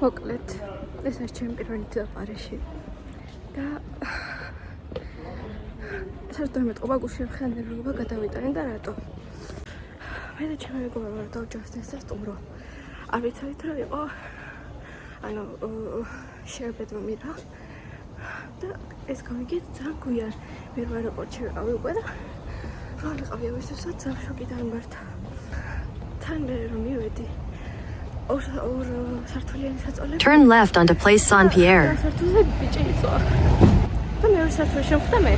მოკლედ, ეს არის ჩემი პირველი დღე პარიზში და საერთოდ მეტყობა გუშინ ხანერობა გადავიტანე და რატო? მე და ჩემი მეგობარი ვარ დავჯავსდნენ სასტუმრო. არ ვიცით რა იყო. ანუ share bedroom-ი რა. და ეს გამიგეთ ძალიან გვიან. მე რა აეროპორტში ვიყავი უკვე და რა ვიყავი ამისთვისაც ძალიან შოკი დამართა. თან რომ მივედი Turn left onto Place Saint-Pierre. და მე ვერ საერთოდ შევხვდა მე.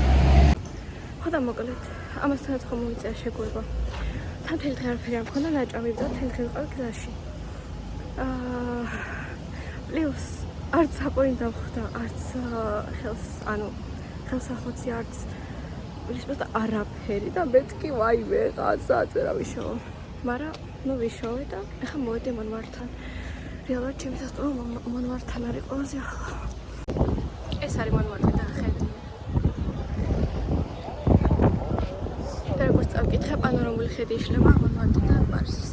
ხოდა მოკლედ, ამასთანაც ხომ მომიწია შეგუება. თან თელი დღე არაფერი არ მქონდა, ნაჭამი და თელი დღე ვიყავი გზაში. პლუს არც აპოინტ დავხვდა, არც ხელსახოცი არც ვისმოდა არაფერი და მეთქი ვაიმე ყაცა წერა ვიშოვო. მაგრამ ნუ ვიშოვე და ეხლა მოვედი მონმართან. რეალურად ჩემი სასტუმრო მონმართან არის ყველაზე ახლა. ეს არის მონმარტი და ხედი. და როგორც წავკითხე, პანორამული ხედი იშლება მონმარტიდან პარიზს.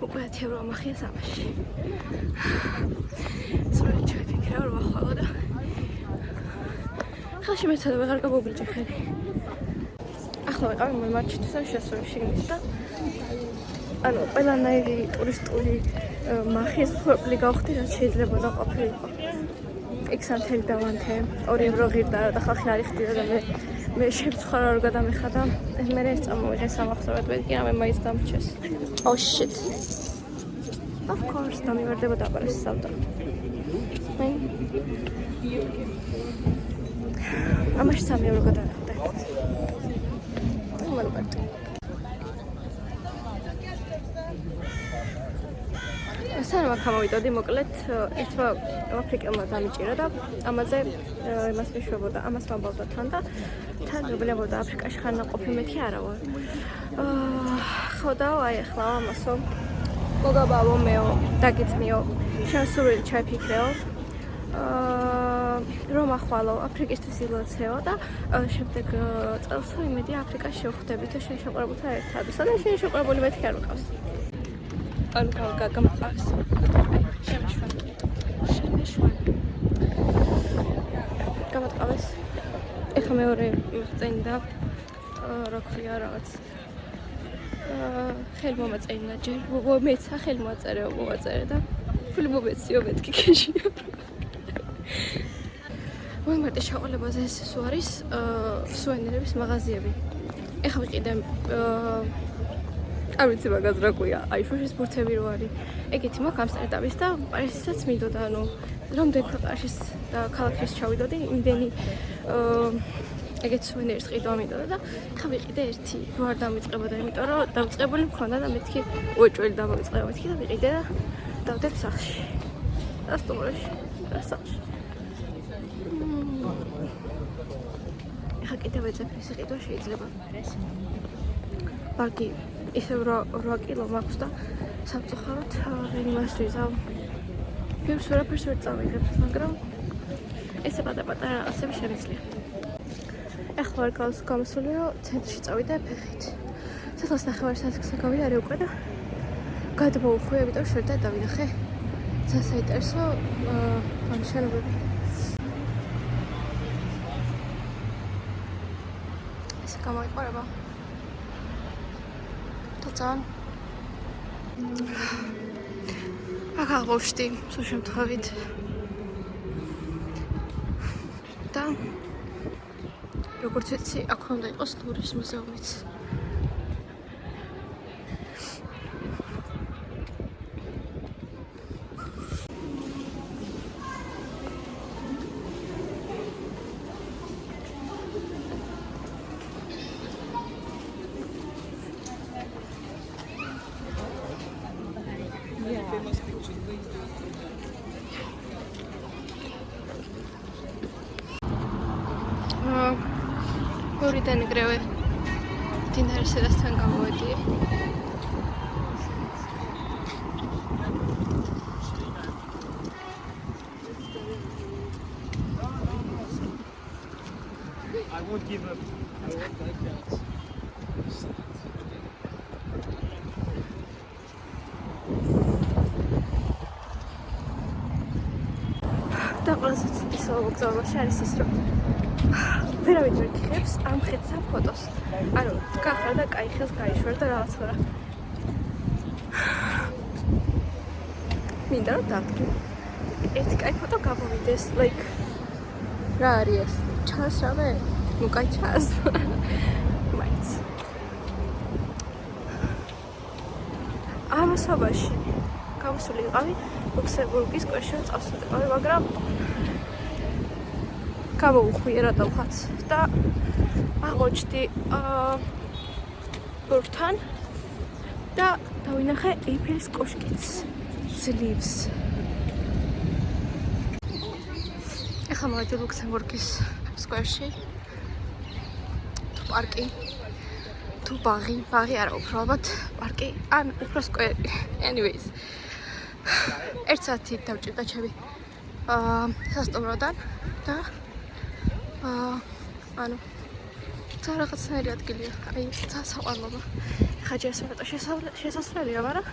უკვე 10 ევრო ამახია სამაში. სულ ჩაიფიქრა რომ ახვალო და ხელში მეცადა ვეღარ გაგობლიჭე ხელი. ახლა ვიყავი მონმარტში შესული შიგნით და ანუ ყველანაირი ტურისტული მახის ხვეპლი გავხდი რაც შეიძლება და ყოფილიყო. ექსანთელი დავანთე 2 ევრო ღირდა და ხალხი არ იხდიდა და მე შემცხვარა რომ გადამეხადა. ეს მე ეს წამოვიღე სამახსოვრად მეთქი რამე მაინც დამრჩეს. Oh shit. Of course, დამივარდება დაპარეს სავდა. ამაში 3 ევრო გადავიხადე. მალბატ. სანამ გამოვიდოდი, მოკლედ ერთმა აფრიკელმა დამიჭირა და ამაზე იმას მიშვებოდა, ამას ვამბავდა თან და თან მებლებოდა აფრიკაში ხან ყოფილი მეთი არა ვარ. ხო და აი ახლა ამასო მოგაბავო მეო, დაგიწმიო, შევსურვილი ჩაიფიქრეო. რომ ახვალო აფრიკისთვის ილოცეო და შემდეგ წელს იმედი აფრიკაში შევხვდები და შენ შეყვარებულთან ერთად. სადაც შენ შეყვარებული მეთქი არ ვიყავს. ან გამყავს. შემეშვან. გამატყავეს. ეხლა მეორე მიღწენი და რა ქვია რაღაც ხელმომაწერინა ჯერ მეცა ხელმოაწერეო მოვაწერე და ფული მომეციო მეთქი ქეშიო. მომარტე შაყოლებაზე ეს არის სუვენირების მაღაზიები. ეხლა ვიყიდე არ ვიცი მაგას რა ქვია. აი შუშის ბურთები რო არის. ეგეთი მაქვს ამსტერდამის და პარიზისაც მინდოდა, ანუ რამდენ ქვეყანაში და ქალაქში ჩავიდოდი, იმდენი ეგეთ სუვენირის ყიდვა მინდოდა და ხა ვიყიდე ერთი რო არ დამიწყებოდა, იმიტომ რომ დავწყებული მქონდა და მეთქი უეჭველი დამოიწყება მეთქი და ვიყიდე და დავდებ სახლში. სასტუმროში, სახლში. ეხა კიდევ ეძებნის ყიდვა შეიძლება. ბარგი ისევ 8 კილო მაქვს და სამწუხაროდ ვერ იმას ვიზავ. ბევრს ვერაფერს ვერ წავიღებ, მაგრამ ესე პატარ-პატარა რაღაცები შემიძლია. ეხლა ვარ გამოსული, რომ ცენტრში წავიდე ფეხით. ცოტას ნახევარსაათზე გავიარე უკვე და გადმოვუხვი, იმიტომ რომ შორდა დავინახე. ძალიან საინტერესო განშენებები. ესე გამოიყურება. ძალიან აქ აღმოჩნდი სულ შემთხვევით და როგორც ვიცი აქ უნდა იყოს ლუვრის მუზეუმიც. ორიდან იგრევე მდინარე სედასთან გამოვედი. I won't give up. I won't like that. და ყველაზე ცუდი მოგზაურობაში არის ის, რომ ვერავინ ვერ გიხებს ამ ხეთსა ფოტოს. ანუ გახარ და კაი ხელს გაიშვარ და რაღაც ვარა. მინდა რომ დავდგე. ერთი კაი ფოტო გამოვიდეს, like რა არის ეს? ჩანს რამე? ნუ კაი ჩანს. მაინც. ამასობაში გამოსული ვიყავი ლუქსემბურგის კვერშან წავსულიყავი, მაგრამ გამოვუხვიე რატომღაც და აღმოჩნდი ბურთან და დავინახე ეიფელის კოშკიც ძლივს. ეხლა მოვედი ლუქსემბურგის სკვერში თუ პარკი თუ ბაღი არა უბრალოდ პარკი ან უფრო სკვერი. Anyways ერთ საათი დავჭირდა ჩემი სასტუმროდან და ანუ ცა რაღაცნაირი ადგილია, აი ცა საყვარლობა. ხა ჯერ ცოტა შესასვლელია, მაგრამ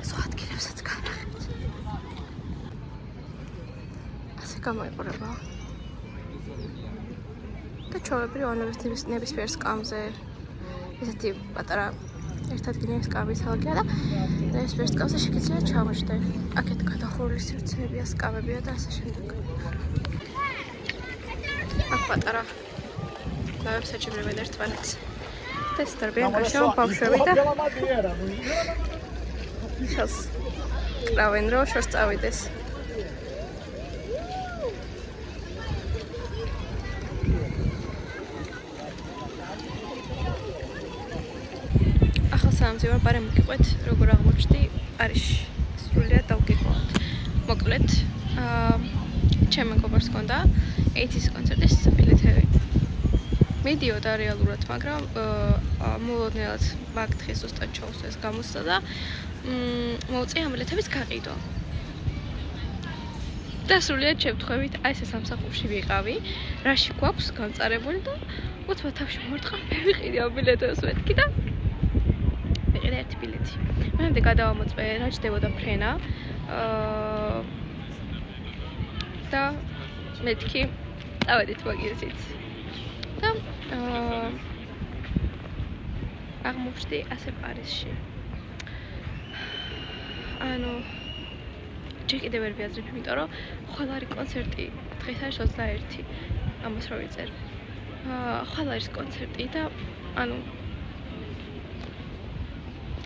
სხვა ადგილებსაც განახეთ. ასე გამოიყურება. და ჩვეულებრივ ანებისმიერ ნებისმიერ სკამზე ესეთი პატარა ერთ ადგილიანი სკამის ალგია და ნებისმიერ სკამზე შეგიძლია ჩამოშდე. აქეთ გადახურული სივრცეებია, სკამებია და ასე შემდეგ. აქ პატარა ლავებს აჩემრებენ ერთმანეთს. და ეს დარბიან გაშო ბავშვები და შოს კრავენ რომ შორს წავიდეს. სამძივარ პარემ გიყვეთ, როგორ აღმოჩნდი პარიზში. სრულიად დავგიყვათ. მოკლედ, ჩემ მეგობარს ჰქონდა 80-ის კონცერტის ბილეთები. მიდიოდა რეალურად, მაგრამ მოულოდნელად მაგ დღეს უბრალოდ ჩაუსვეს გამოსცა და მოუწია ბილეთების გაყიდვა. და სრულიად შემთხვევით აი ეს სამსახურში ვიყავი, რაში გვაქვს გამწარებული და უცბად თავში მოვარტყა, მე ვიყიდი ამ ბილეთებს მეთქი და ვიყიდე ერთი ბილეთი. მერე გადავამოწმე, რა ჯდებოდა ფრენა. და მეთქი წავედით მაგისით. და აღმოჩნდი ასე პარიზში. ანუ ჯერ კიდევ ვერ ვიაზრებ, იმიტომ რომ ხვალ არის კონცერტი, დღეს არის 21, ამას რო ვიწერ. ხვალ არის კონცერტი და ანუ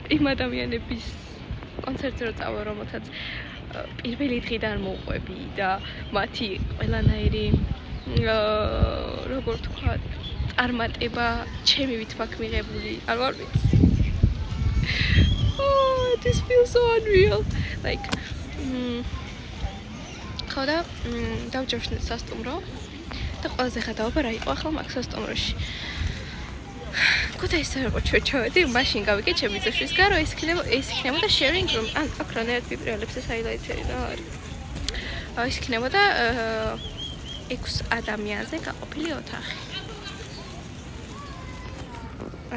იმ ადამიანების კონცერტზე რო წავა, რომელთაც პირველი დღიდან მოყვები და მათი ყველანაირი როგორ თქვა, წარმატება ჩემი ვითმა მიღებული, არ ვარ ვიცი. Oh, this feels so unreal. Like ხოდა დავჯერშნით სასტუმრო და ყველაზე ხედავობა რა იყო ახლა მაგ სასტუმროში. ქუთაისთან როგორ ჩავედი, მაშინ გავიგე ჩემი ძეშვის გარო ეს იქნებოდა sharing room. ან აქ რანაირად ვიპირელებს ეს highlight-ერი რა არის. ეს იქნებოდა 6 ადამიანზე გაყოფილი ოთახი.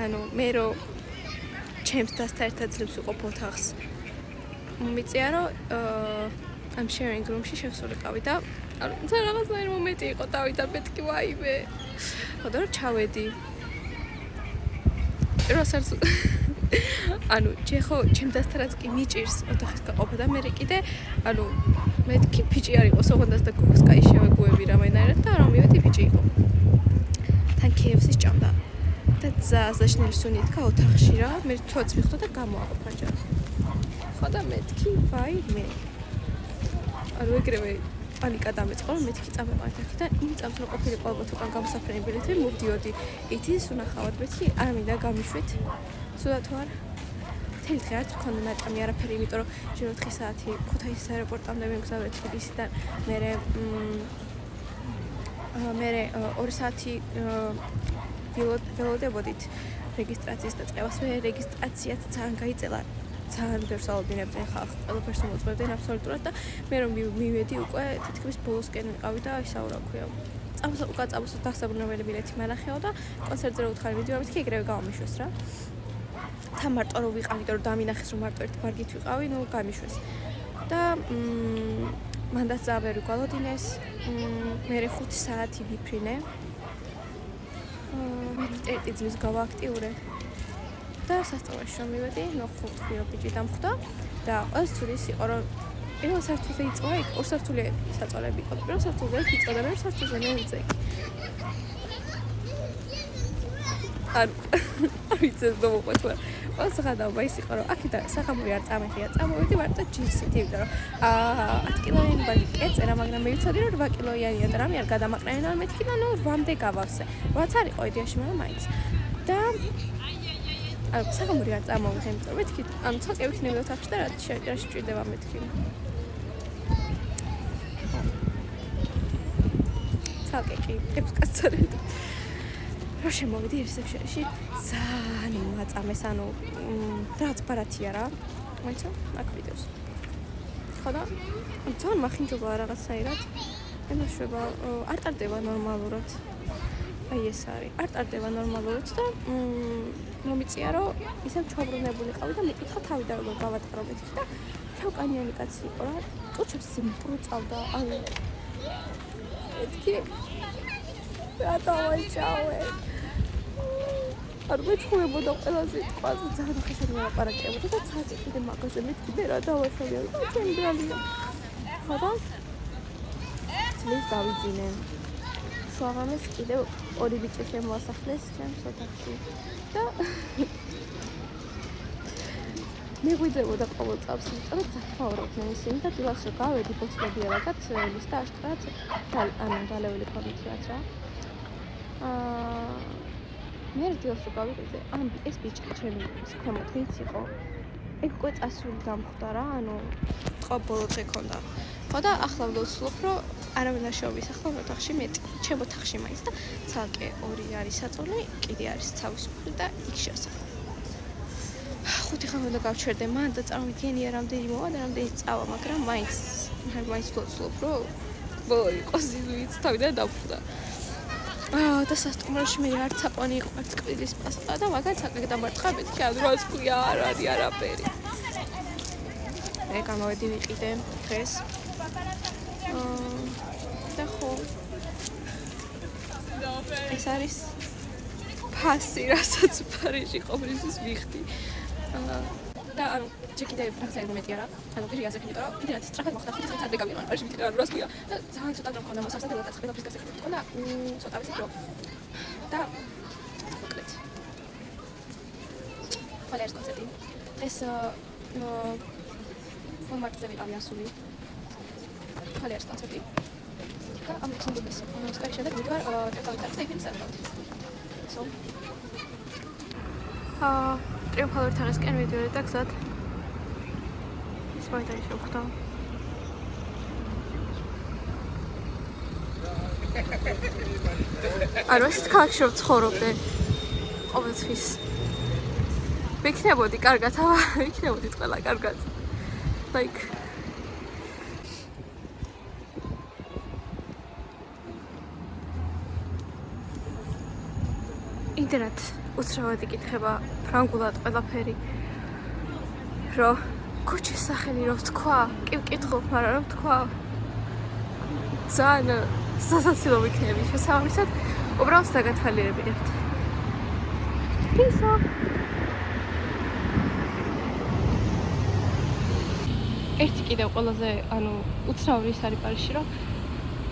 ანუ მე რო ჩემს დასთან ერთად ძლებს ვიყო ოთახს. მომიწია რომ ამ sharing room-ში შევსულიყავი და ანუ რაღაცნაირი მომენტი იყო დავით და მეთქი ვაიმე. ხოდა რომ ჩავედი როსაც ანუ ჯეხო ჩემ დასთანაც კი მიჭირს ოთახის გაყოფა და მე კიდე ანუ მეთქი ფიჭი არ იყოს ოღონდაც და გოგოს კაი შევეგუები რამენაირად და რომ მივედი ფიჭი იყო. თან KFC-ს ჭამდა და ზაშნელი სუნითქა ოთახში რა, მე თვაც მიხდო და გამოაყოფა ჯერ. ხოდა მეთქი ვაიმე. ანუ ეგრევე პანიკა დამეწყო, რომ მეთქი წამეყავით აქედან იმ წამს რო ყოფილიყო ალბათ უკან გამოსაფრენი ბილეთები, მოვდიოდი ითის უნახავად მეთქი, არ მინდა გამიშვით. სულა თუ არა. მთელი დღე არც მქონდა ნაჭამი არაფერი, იმიტომ რომ ჯერ 4 საათი ქუთაისის აეროპორტამდე მივგზავრე თბილისიდან, მერე 2 საათი ველოდებოდით რეგისტრაციის დაწყებას, მე რეგისტრაციაც ძალიან გაიწელა. ძალიან ბევრს ალოდინებდნენ ხალხს, ყველაფერს მოწმებდნენ აბსოლუტურად და მე რომ მივედი უკვე თითქმის ბოლოსკენ ვიყავი და ისა რა ქვია. წამოსა დასაბრუნებელი ბილეთი მანახეო და კონცერტზე რო უთხარი ვიდეო მეთქი ეგრევე გამიშვეს რა. თან მარტო რო ვიყავი და რომ დამინახეს რომ მარტო ერთ ბარგით ვიყავი, ნუ გამიშვეს. და მანდაც ძალიან ბევრი გვალოდინეს. მე 5 საათი ვიფრინე. მე 1 წლის გავააქტიურე. და სასწავლოში რომ მივედი, ნუ 5 ბიჭი დამხვდა და ყველას ცუდის იყო რომ პირველ სართულზე იწყო იქ, ორ სართული საწოლები იყო. პირველ სართულზე იწყო და მეორე სართულზე მე ვიწე. არ ვიცი მომყვეთ რა. ყველას ხადაობა ის იყო რომ აქედან სახამური არ წამეხია, წამოვედი მარტო ჯინსით, იმიტომ რომ 10 კილოიანი ბაგი კეწერა, მაგრამ მე ვიცოდი რომ 8 კილოიანია და რამე არ გადამაყრენა და მეთქი და ნუ 8-მდე გავავსე. 8 არ იყო იდეაში, მაგრამ მაინც. და სახამური არ წამოვედი, იმიტომ რომ მეთქი, ანუ ცოტა ვიქნები ოთახში და რა შეჭირდება მეთქი. ცალკე კი, ეფსკაცორეთ. რო შემოვედი რესეფშენში, ძალიან მაწამეს, ანუ რაც ბარათია რა. მოიცა, აქ ვიდეოს. ხო და ძალიან მახინჯობაა რაღაცაირად. ემაშვება, არ ტარდება ნორმალურად. აი ეს არის. არ ტარდება ნორმალურად და მომიწია რომ ისევ ჩაუბრუნებული ყავი და მეკითხა თავიდან რომ გავატარო მეთქი და შავკანიანი კაცი იყო რა. წუჩებს სიმპრუწავდა, ანუ მეთქი რა დავაჭავე. არ მეჩხუბებოდა ყველაზე ყველაზე ძალიან ხშირად მოლაპარაკებოდა და ცალკე კიდე მაგაზე მეთქი მე რა დავაშვია და ჩემი ბრალია. ხო და წლის დავიძინე. შუაღამეს კიდევ 2 ბიჭი შემოასახლეს ჩემს ოთახში და მე გვიძებოდა ყოველ წელს, იმიტომ რომ ძახმაურობდნენ ისინი და დილას რო გავედი ბოთლები რაღაც ლის და აშკარად ანუ დალეული ქონდით რაც რა. მე დილას რო გავიყიდე, ან ეს ბიჭი ჩემი ქვემოთ ვინც იყო, ეგ უკვე წასული დამხვდა რა, ანუ ყო ბოლო დღე ქონდა. ხო და ახლა ვცდილობ რომ არავინ არ შევისახო ოთახში მეტი, ჩემ ოთახში მაინც და ცალკე 2 არის საწოლი, კიდე არის თავისუფლი და იქ შევსახო. 5 ხანი უნდა გავჩერდე, მან და წარმოვიდგენია რამდენი მოვა და რამდენი წავა, მაგრამ მაინც ვცდილობ რომ ბოლო იყოს ის თავიდან დავხვდა. და სასტუმროში მე არც აპონი იყო, არც კბილის პასტა და მაგან ცალკე დამარცხა მეთქი, ანუ რაც ქვია არ არის არაფერი. მე გამოვედი ვიყიდე დღეს. და ხო ეს არის ფასი, რასაც პარიჟში ყოფნისთვის ვიხდი. და ანუ ჯეკიდე პრაქტიკულად მომეტია რა. ანუ პირიაზე იმიტომ რომ იმდენად სწრაფად მოხდა 5 წუთამდე გავიყვან პარიჟში მითხრა რა ქვია. და ძალიან ცოტა დრო მქონდა მოსავსე და დაწყება ფისკასე მქონდა ცოტა ვიცი დრო. და მოკლედ. ფალერს კონცერტი. ეს მომარტზე ვიყავი ასული. ფალერს კონცერტი. და ამ კონცერტის სკარი შემდეგ ვიდვარ ტრიუმფალურ თაღს დავით. So ტრიუმფალურ თაღისკენ ვიდეო და გზად ის ვაიტარი შევხვდა. არ ვასით ქალაქში რომ ცხოვრობდე ყოველთვის ვიქნებოდი კარგად, ვიქნებოდით ყველა კარგად. Like ინტერნეტ უცრავად იკითხება ფრანგულად ყველაფერი. რომ ქუჩის სახელი რო თქვა, კი ვკითხულობ, მაგრამ რო თქვა ძალიან სასაცილო ვიქნები შესაბამისად, უბრალოდ დაგათვალიერებინებთ. ისო ერთი კიდევ ყველაზე, ანუ უცნაური ის არის პარიზში, რომ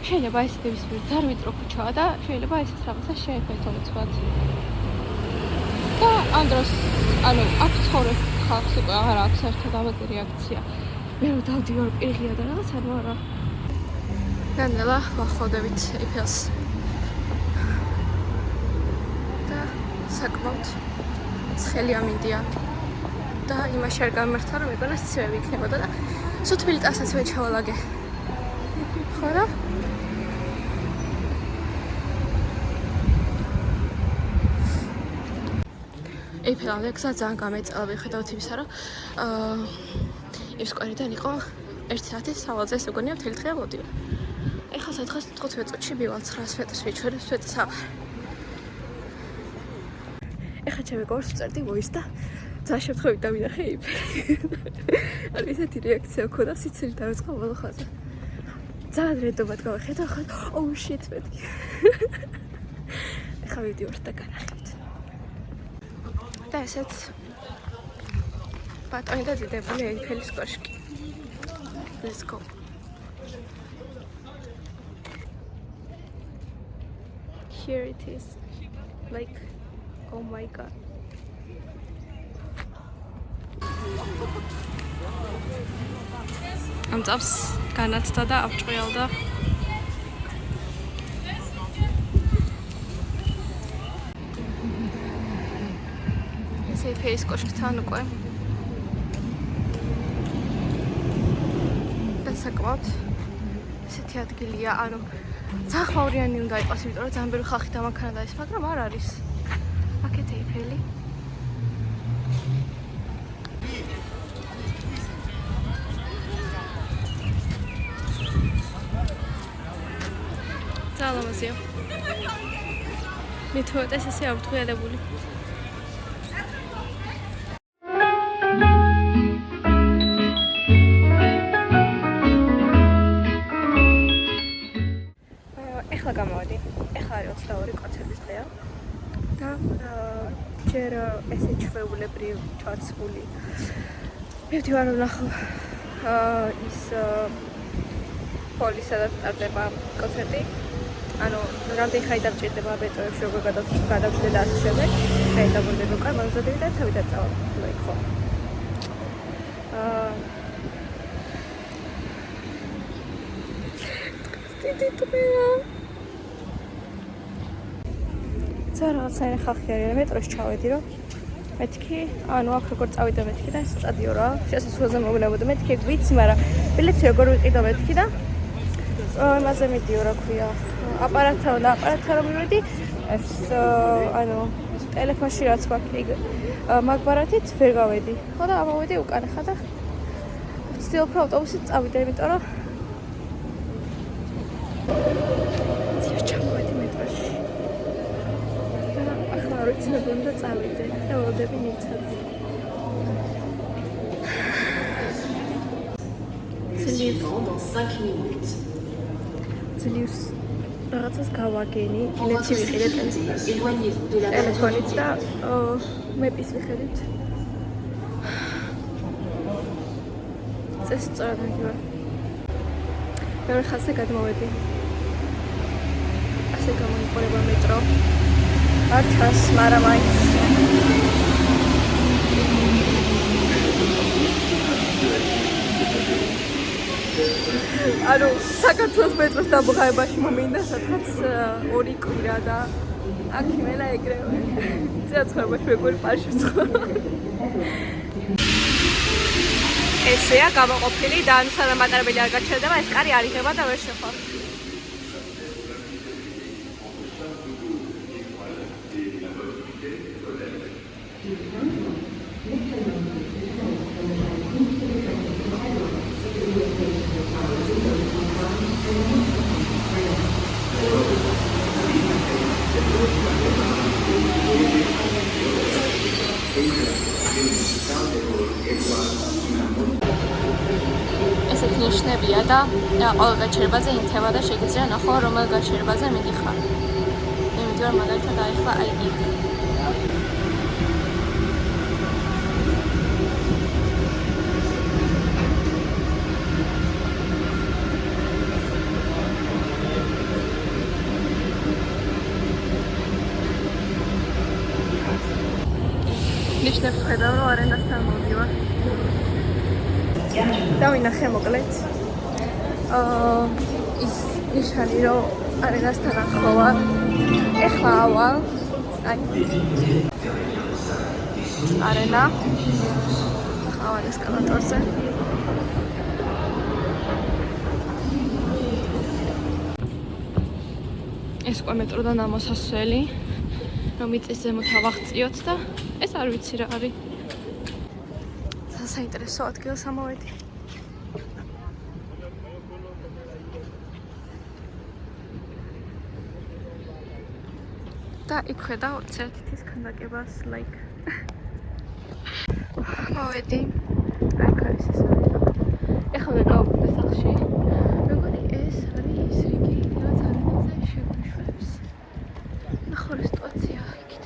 შეიძლება ეს ნებისმიერ ძალიან ვიწრო ქუჩაა და შეიძლება ესეც რაღაცა შეეფეთო თქვათ. და ამ დროს, ანუ აქ ცხოვრებ ხალხს უკვე აღარ აქვს საერთოდ ამაზე რეაქცია. მე რომ დავდივარ პირღია და რაღაც არ ვარა. განელა ვახლოვდებით ეიფელს. და საკმაოდ ცხელი ამინდია. და იმაში არ გამართა რომ მეგონა სცივები იქნებოდა და სუთბილი ტასაც ვერ ჩავალაგე. ხო რა? ეიფელამდე გზა ძალიან გამეწელა მიუხედავად იმისა, რომ იმ სკვერიდან იყო 1 საათი სავალზე, ეს მგონია მთელი დღე მოდიო. ეხლა სათხას 15 წუთში მივალ 900 მეტრს ვიჩვენებ სვეტის აღარ. ეხლა ჩემი გორს ვწერდი voice და ძალიან შემთხვევით დავინახე ეიფელი. არ ისეთი რეაქცია მქონდა, სიცილი დავიწყო ბოლო ხაზზე. ძალიან რედობად გავახედა, ხა oh shit მეთქი. ეხლა ვიდეოს და განახებთ. და ესეც ბატონი და დიდებული ეიფელის კოშკი. Let's go. Here it is. Like, oh my god. ამ წავს განათდა და აბჭყიალდა. ეს ეიფელის კოშკთან უკვე საკმაოდ ესეთი ადგილია, ანუ ძალიან ხმაურიანი უნდა იყოს, იმიტომ რომ ძალიან ბევრი ხალხი დამანქანა და ის, მაგრამ არ არის. აქეთ ეიფელი. ძალიან ლამაზია. მithmetes ესე აბრწყიალებული. გამოვედი. ეხლა არის 22 კონცერტის დღეა და ჯერ ესე ჩვეულებრივ ჩაცმული. მივდივარ რომ ნახო ის პოლისა და სტარტდება კონცერტი. ანუ რამდენი ხანი დამჭირდება ბეტოებში როგორ გადავშლე და ასე შემდეგ. მე დავბრუნდი უკან მომზადები და თავიდან წავალ. ხო. რაღაცაირ ხალხი არის მეტროში ჩავედი რომ მეთქი ანუ აქ როგორ წავიდა მეთქი და ეს სტადიო რა შესაძლოა მომნებოდა მეთქი ვიცი მაგრამ ბილეთი როგორ ვიყიდო მეთქი და იმაზე მიდიო რა ქვია აპარატთან რომ მივედი ეს ანუ ტელეფონში რაც მაქვს მაგბარათით ვერ გავედი ხო და ამოვედი უკან ხა და ვცდილობ რომ ავტობუსით წავიდე იმიტომ რომ ჩამოვედი მეტროში ცნობილი და წავიდე და ველოდები მიცად. ძლივს რაღაცას გავაგენი, ბილეთი ვიყიდე ტელეფონით და მეპის ვიხედით. წეს სწორად მიდივარ. მეორე ხაზზე გადმოვედი. ასე გამოიყურება მეტრო. არ ჩანს, მაგრამ მაინც. ანუ საქართველოს მეტროს დამღაებაში მომინდა სადღაც 2 კვირა და აქ იმელა ეგრევე. ცეცხლობაში მეგორი პარში ვცხო. ესეა გამოყოფილი და ანუ სანამ მატარებელი არ გაჩერდება, ეს კარი არ იღება და ვერ შეხვალ. ესეთი ნიშნებია და ყოველ გაჩერებაზე ინთება და შეგიძლია ნახო რომელ გაჩერებაზე მიდიხარ. მე მივიდივარ მაგალითად ახლა აი იქ. ნიშნებს ხედავ რომ არენასთან მოვდივარ. დავინახე მოკლედ ის ნიშანი რომ არენასთან ახლოა. ეხლა ავალ აი არენა ავალ ესკალატორზე. ეს ყვა მეტროდან ამოსასვლელი რომ იწის ზემოთ ავაღწიოთ და ეს არ ვიცი რა არის. საინტერესო ადგილს ამოვედი. და იქ ხედავ ცერტითის ქანდაკებას like. მოვედი. აქ არის ეს არის. ეხლა გავუკვირდა სახლში. როგორი ეს არის რიგი, რაც არაფერზე შეგვიშვებს. ნახო სიტუაცია იქით.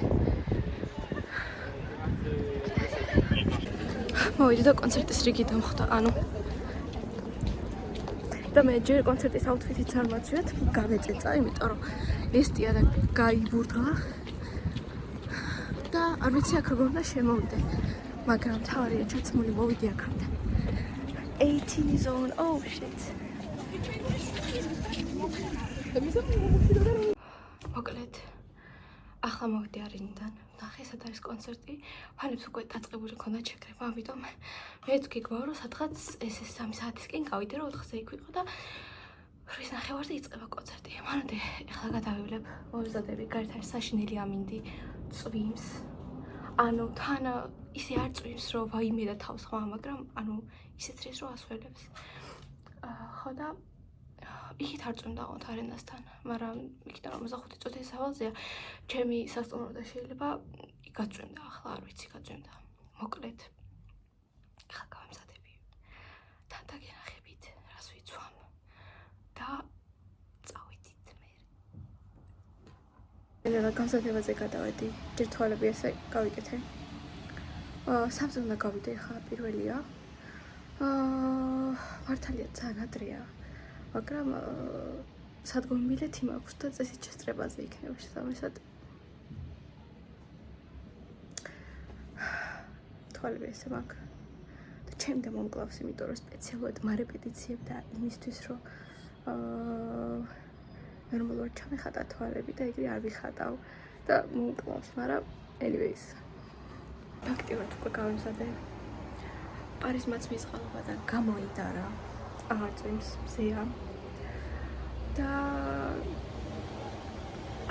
მოვიდი და კონცერტის რიგი დამხვდა, ანუ და მე ჯერ კონცერტის აუთფიტიც არ მაწვიეთ, გამეწეწა, იმიტომ რომ ესტია და გაიბურდა და არ ვიცი აქ როგორ უნდა შემოვიდე, მაგრამ თავარია ჩაცმული მოვიდი აქამდე. 18 zone, oh shit. მოკლედ ახლა მოვიდი არინიდან. ნახე, სად არის კონცერტი. ფანებს უკვე დაწყებული ქონდათ შეკრება, ამიტომ მე თუ გიგმაო რომ სადღაც ეს 3 საათისკენ გავიდე, რომ 4-ზე იქ ვიყო და 8:30-ზე იწყება კონცერტი. მანამდე ახლა გადავივლებ, მოვიზადები, გარეთ არის საშინელი ამინდი, წვიმს. ანუ თან ისე არ წვიმს, რომ ვაიმე და თავს ხმა, მაგრამ ანუ ისეც ის რომ ასველებს. ხო და იქით არ წვიმდა ოღონდ არენასთან, მაგრამ იქიდან 45 წუთის სავალზეა, ჩემი სასტუმრო და შეიძლება გაწვიმდა, ახლა არ ვიცი გაწვიმდა. მოკლედ ახლა გავამზადები. თან დაგენახებით, რას ვიცვამ და წავიდით მე. მე გამზადებაზე გადავედი, ჯერ თვალები ესე გავიკეთე. სამზე უნდა გავიდე ხა პირველია. მართალია ძალიან ადრეა. მაგრამ სადგომი ბილეთი მაქვს და წესით შესწრებაზე იქნება შესაბამისად. თვალები ესე მაქვს. და ჩემი მომკლავს, იმიტომ რომ სპეციალურად მარეპეტიციებ და იმისთვის რომ ნორმალურად ჩამეხატა თვალები და ეგრე არ ვიხატავ და მომკლავს, მაგრამ anyways. ფაქტიურად უკვე გავემზადე. პარიზმაც მისყალობა და გამოიდარა. აღარ წვიმს, მზეა. და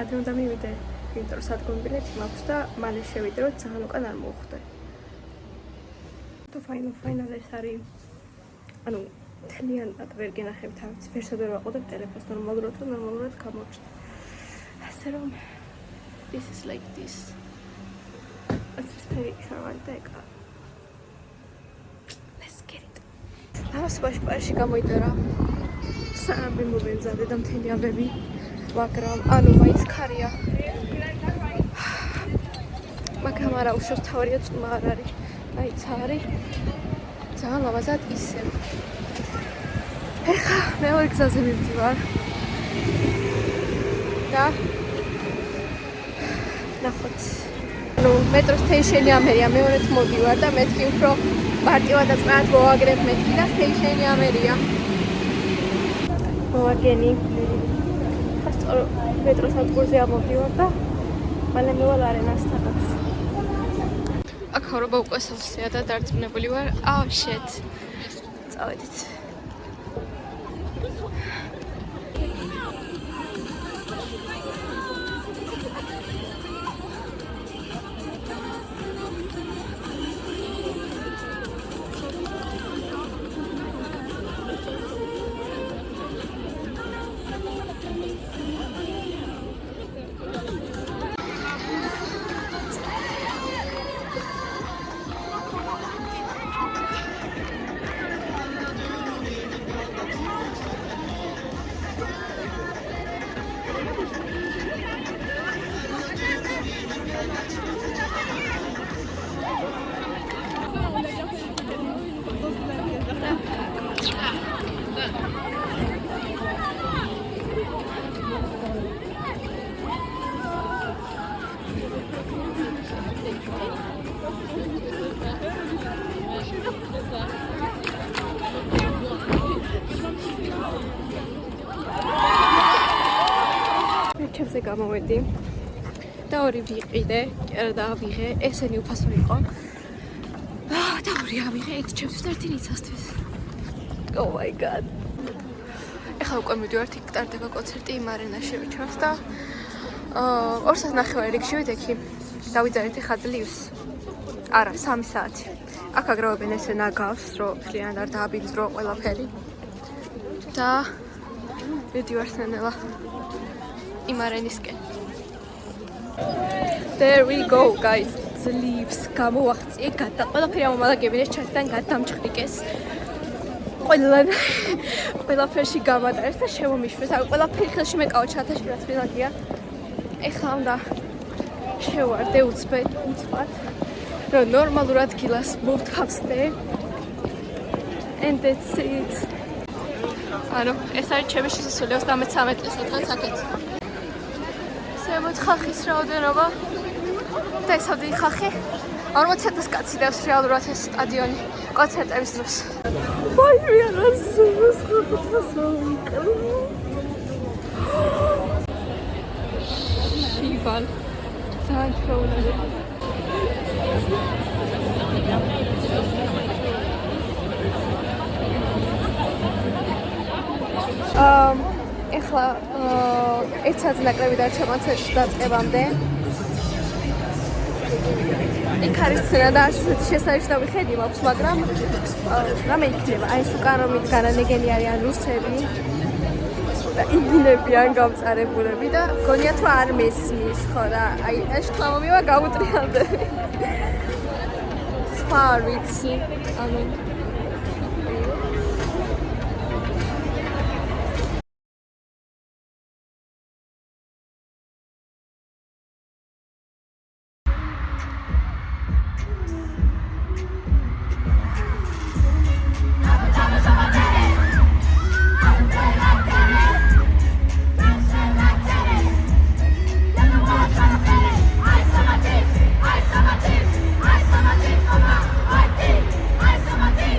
ადრე უნდა მივიდე, იმიტომ რომ სადგომი ბილეთი მაქვს და მალე შევიდე, რომ ძალიან უკან არ მოვხვდე. და final ეს არის, ანუ მთლიანად ვერ გენახებთ, არ ვიცი, ვერსად ვერ ვაყოდებ ტელეფონს ნორმალურად და ნორმალურად გამოჩნდა. ასე რომ this is like this. Let's play შარვალი და ეკა. Let's get it. ამასობაში პარიზში გამოიდარა. სამი მომემზადე და მთელი ამბები, მაგრამ ანუ მაინც ქარია. მაგრამ არა უშავს თავარია წვიმა არ არის. მაინც არის. ძალიან ლამაზად ისევ. ეხა მეორე გზაზე მივდივარ. და ნახოთ. ну метро სტეიშენი ამერია, მეორედ მოდივარ და მეთქი უფრო მარტივად და წყნარად მოვაგრებ მეთქი და სტეიშენი ამერია. მოვაგენი. სასწორო მეტრო სადგურზე ამოდივარ და მალე მევალ არენასთანაც. აქ ხარობა უკვე სავსეა და დარწმუნებული ვარ. Oh shit. წავედით. ჩემზე გამოვედი და ორი ვიყიდე, არა და ავიღე, ესენი უფასო იყო. და ორი ავიღე, ერთ ჩემთვის და ერთი ნიცასთვის. Oh my god. ეხლა უკვე მივდივართ, იქ ტარდება კონცერტი იმ არენაში ვიჩვენს და 2:30 რიგ შევით ექი. დავიძარეთ ხა ძლივს. არა, 3 საათი. აქ აგროვებენ ესე ნაგავს, რომ ძალიან არ დააბინძრო ყველაფერი. და მიდივართ ნელა იმ არენისკენ. There we go, guys. ძლივს გამოვახციე, ყველაფერი ამომალაგებინეს ჩათიდან გადამჭხრიკეს. ყველაფერში გამატარეს და შემომიშვეს. ყველაფერი ხელში მეკავა ჩათაში რაც მილაგია. ეხლა უნდა შევარდე უცბად, რომ ნორმალურად გილას მოვთავსდე. And that's it. ანუ ეს არის ჩემი შესასვლელი 33 წლის დღეს აქეთ. ზემოთ ხახის რაოდენობა და ეს ავდი ხახი 40,000 კაცი დევს რეალურად ეს სტადიონი კონცერტების დროს. ვაი, მე არ ზუსტ ხახასავიკრო. შივალ ძალიან ჩვეულებრივი. ეხლა ერთ საათზე ნაკრები დარჩება კონცერტის დაწყებამდე. იქ არის სცენა და ასეთი შესანიშნავი ხედი მაქვს, მაგრამ რამე იქნება? აი ეს უკან რომ განანეგენი არიან რუსები და იგინებიან გამწარებულები და გონიათ რომ არ მესმის, ხო რა? აი ეს თამომივა გაუტრიალდე. სხვა არ ვიცი, ანუ I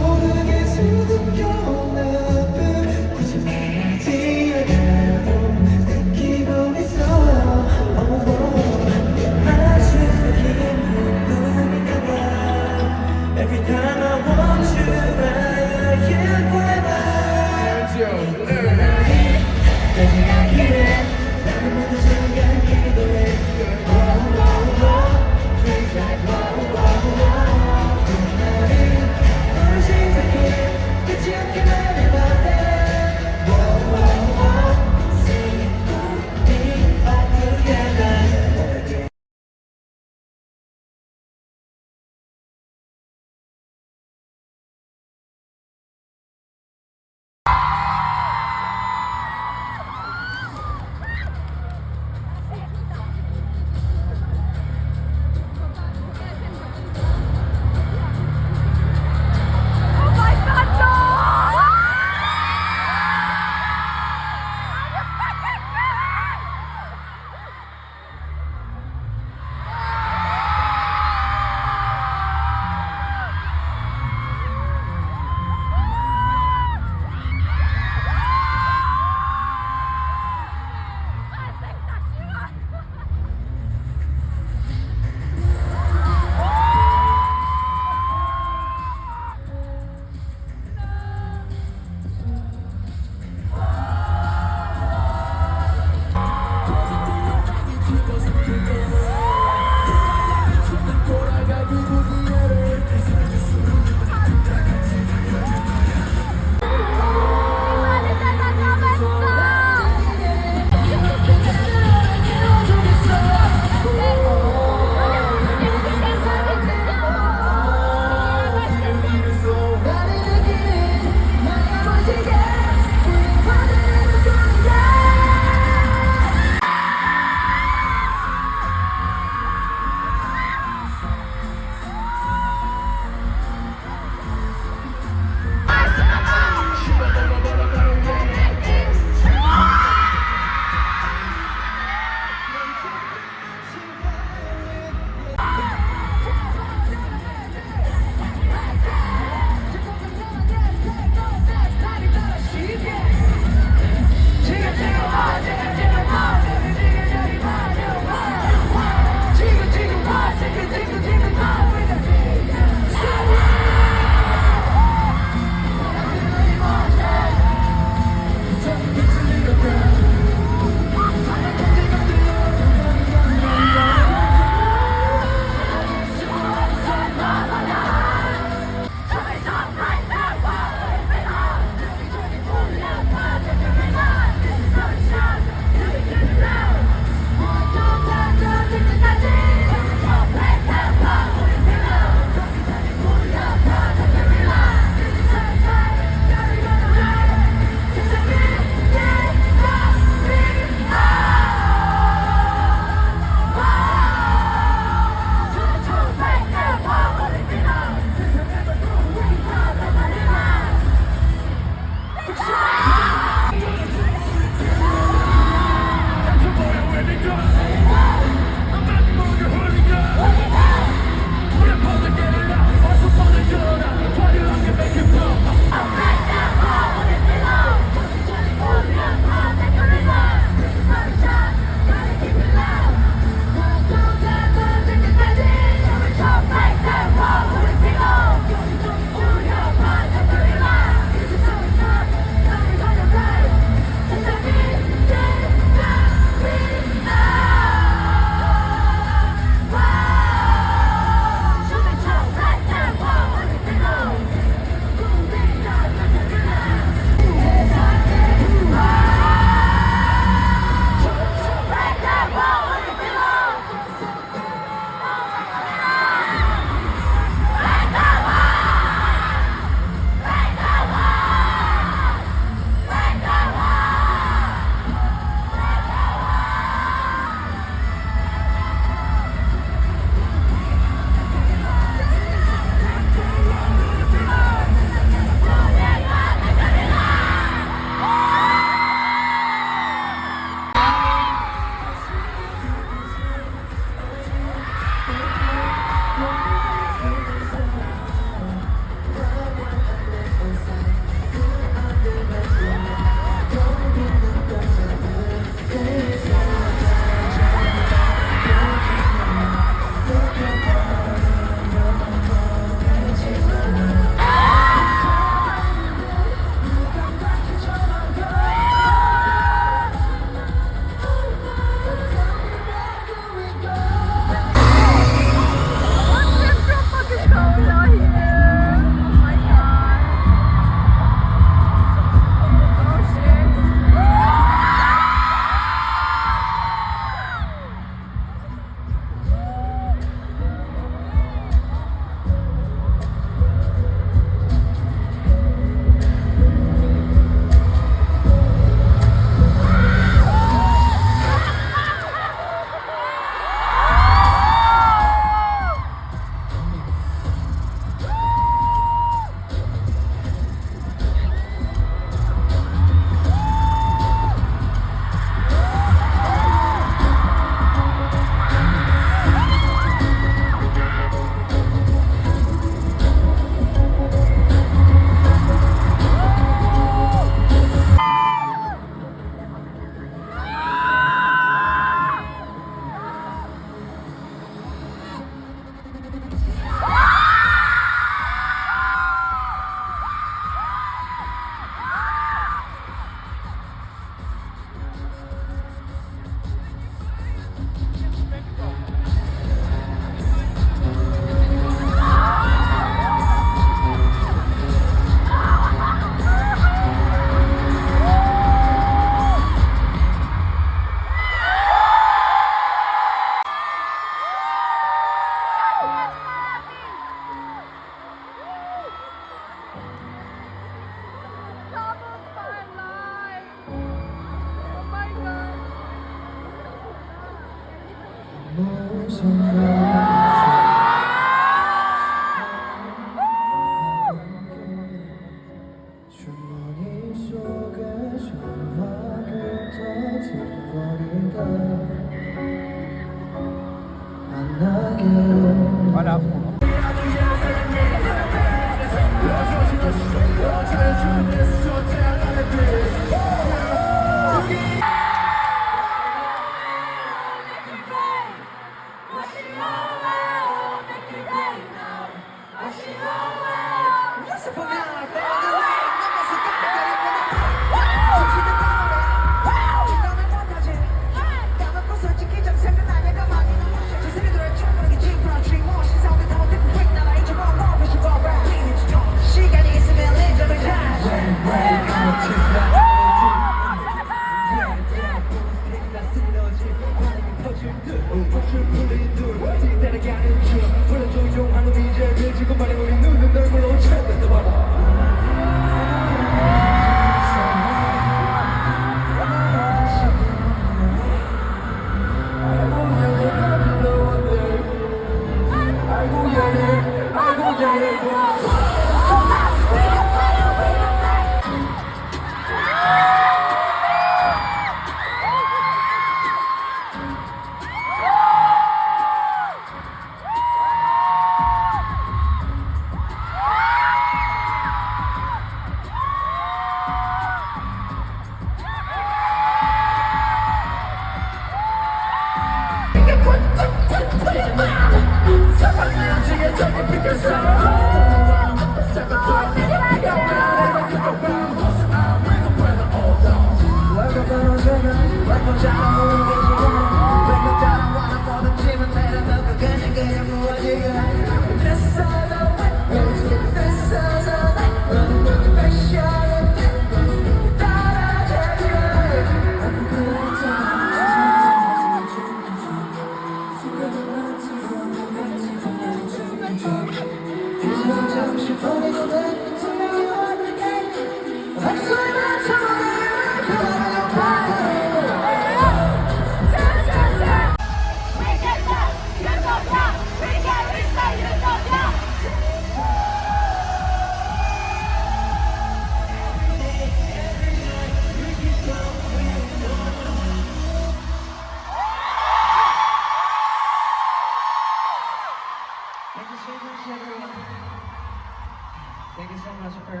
Thank you so much for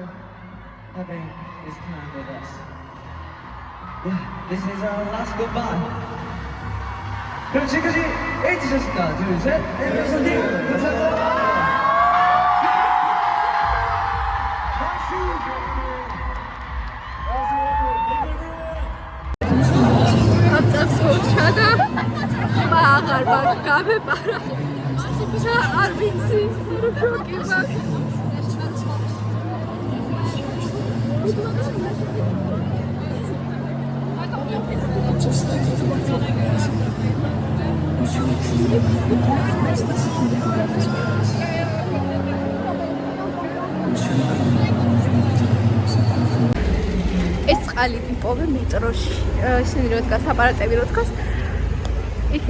having this time with us. Yeah, this is our last goodbye. 그럼 지금까지 에이티셨습니다. 둘, 셋. 엠버서님, 감사합니다. აბსოლუტურად აღარ მაგაბებარა. არ ვიცი, როგორი მაგ ეს წყალი ვიპოვე მეტროში. ისინი რო დგას აპარატები რო დგას. იქ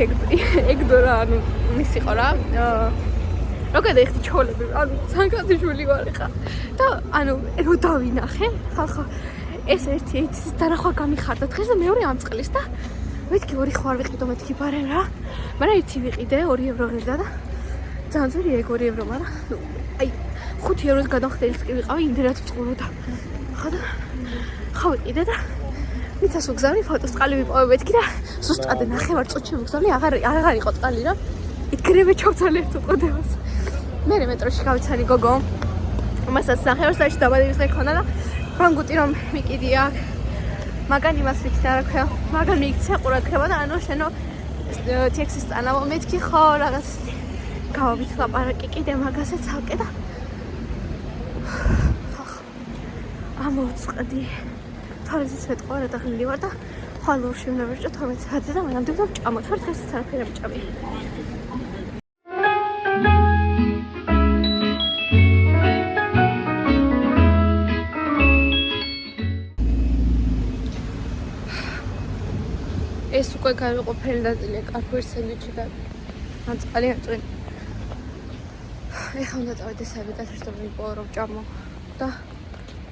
ეგდო რა, ანუ ის იყო რა. რო გადაიხდი ჩოლები, ანუ სანკათიშვილი ვარ ხა. და ანუ რო დავინახე, ხალხო ეს ერთი ეცის დანახვა გამიხარდა დღეს და მეორე ამ წყლის და მეთქი 2 ხوار ვიყიდო მეთქი ბარენ რა. მაგრამ ერთი ვიყიდე 2 ევრო ღირდა და ძალიან ძვირი ეგ 2 ევრო, მაგრამ აი 5 ევროს გადახდელს კი ვიყავი იმდენად წყუროდა. ხა და ხა ვიყიდე და მიცას ვგზავნი ფოტოს წყალი ვიპოვე მეთქი და ზუსტად ნახევარ წუთში ვგზავნი, აღარ იყო წყალი რა. იქნებ ჩავცალე ერთ უყოდებას. მე მეტროში გავიცანი გოგო. მასაც ნახევარ საათში დაბადების მქონდა და ბანგუტი რომ მიკიდი აქ. მაგან იმას ვიქნა რა ქვია. მაგან მიიქცე ყურადღება და ანუ შენო ტექსტის წანავა მეთქი ხო რაღაც გავაბით ლაპარაკი კიდე მაგასაც ავკე და ამოვწყდი. თავისიც მეტყვა რა დაღლილი ვარ და ხალურში უნდა ვერჭო 12 საათზე და მანამდე და ვჭამოთ ვარ დღესაც არაფერი არ ვჭამე. ეს უკვე განუყოფელი ნაწილია კარფურის სენდვიჩი და ან ძალიან წვიმი. ეხლა უნდა წავიდე საბედას რომ მიპოვო რომ ჭამო და